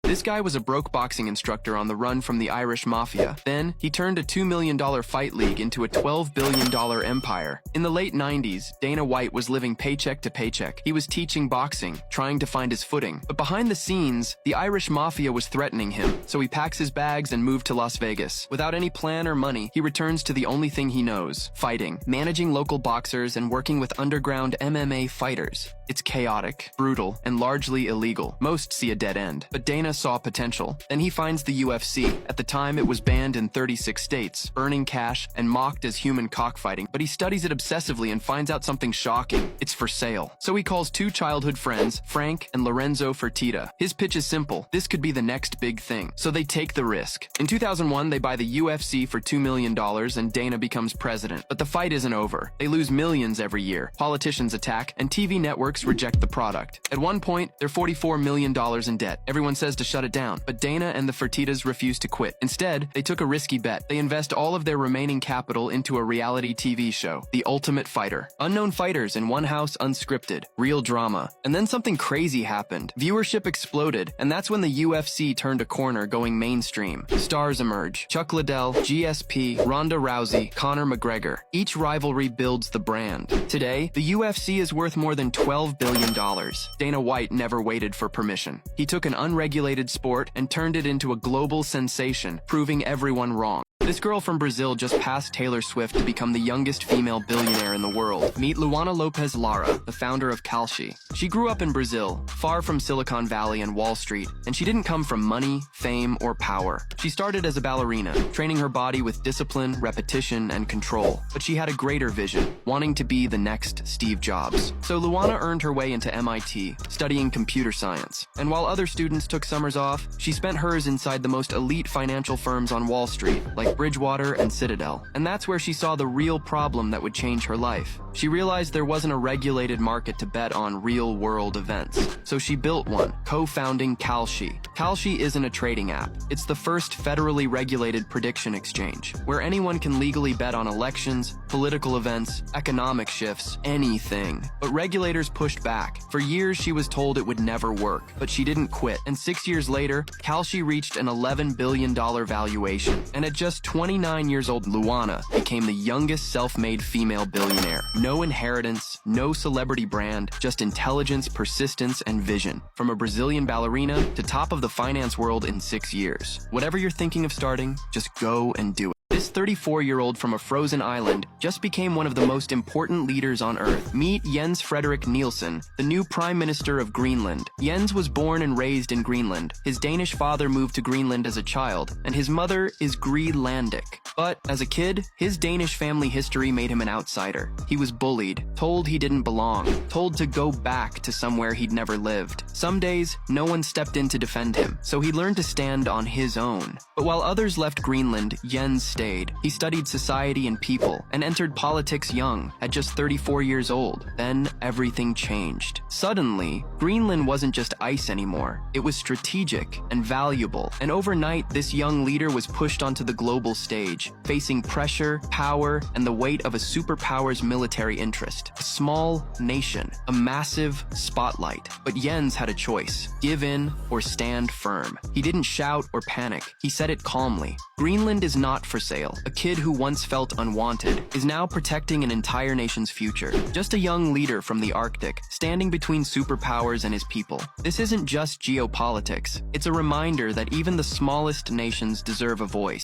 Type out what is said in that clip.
This guy was a broke boxing instructor on the run from the Irish mafia. Then, he turned a $2 million fight league into a $12 billion empire. In the late 90s, Dana White was living paycheck to paycheck. He was teaching boxing, trying to find his footing. But behind the scenes, the Irish mafia was threatening him, so he packs his bags and moved to Las Vegas. Without any plan or money, he returns to the only thing he knows: fighting, managing local boxers, and working with underground MMA fighters. It's chaotic, brutal, and largely illegal. Most see a dead end, but Dana saw potential. Then he finds the UFC. At the time, it was banned in 36 states, burning cash and mocked as human cockfighting, but he studies it obsessively and finds out something shocking. It's for sale. So he calls two childhood friends, Frank and Lorenzo Fertitta. His pitch is simple: this could be the next big thing. So they take the risk. In 2001, they buy the UFC for $2 million and Dana becomes president. But the fight isn't over. They lose millions every year. Politicians attack, and TV networks reject the product. At one point, they're $44 million in debt. Everyone says to shut it down, but Dana and the Fertittas refuse to quit. Instead, they took a risky bet. They invest all of their remaining capital into a reality TV show, The Ultimate Fighter. Unknown fighters in one house, unscripted, real drama. And then something crazy happened. Viewership exploded, and that's when the UFC turned a corner, going mainstream. Stars emerge: Chuck Liddell, GSP, Ronda Rousey, Conor McGregor. Each rivalry builds the brand. Today, the UFC is worth more than $12 billion. Dana White never waited for permission. He took an unregulated sport and turned it into a global sensation, proving everyone wrong. This girl from Brazil just passed Taylor Swift to become the youngest female billionaire in the world. Meet Luana Lopez Lara, the founder of Kalshi. She grew up in Brazil, far from Silicon Valley and Wall Street, and she didn't come from money, fame, or power. She started as a ballerina, training her body with discipline, repetition, and control. But she had a greater vision, wanting to be the next Steve Jobs. So Luana earned her way into MIT, studying computer science. And while other students took summers off, she spent hers inside the most elite financial firms on Wall Street, like Bridgewater and Citadel. And that's where she saw the real problem that would change her life. She realized there wasn't a regulated market to bet on real-world events. So she built one, co-founding Kalshi. Kalshi isn't a trading app. It's the first federally regulated prediction exchange, where anyone can legally bet on elections, political events, economic shifts, anything. But regulators pushed back. For years, she was told it would never work, but she didn't quit. And 6 years later, Kalshi reached an $11 billion valuation. And at just 29 years old, Luana became the youngest self-made female billionaire. No inheritance, no celebrity brand, just intelligence, persistence, and vision. From a Brazilian ballerina to top of the finance world in 6 years. Whatever you're thinking of starting, just go and do it. This 34-year-old from a frozen island just became one of the most important leaders on Earth. Meet Jens Frederik Nielsen, the new Prime Minister of Greenland. Jens was born and raised in Greenland. His Danish father moved to Greenland as a child, and his mother is Greenlandic. But as a kid, his Danish family history made him an outsider. He was bullied, told he didn't belong, told to go back to somewhere he'd never lived. Some days, no one stepped in to defend him, so he learned to stand on his own. But while others left Greenland, Jens stayed. He studied society and people, and entered politics young, at just 34 years old. Then everything changed. Suddenly, Greenland wasn't just ice anymore. It was strategic and valuable. And overnight, this young leader was pushed onto the global stage, facing pressure, power, and the weight of a superpower's military interest. A small nation, a massive spotlight. But Jens had a choice: give in or stand firm. He didn't shout or panic. He said it calmly. Greenland is not for sale. A kid who once felt unwanted is now protecting an entire nation's future. Just a young leader from the Arctic, standing between superpowers and his people. This isn't just geopolitics. It's a reminder that even the smallest nations deserve a voice.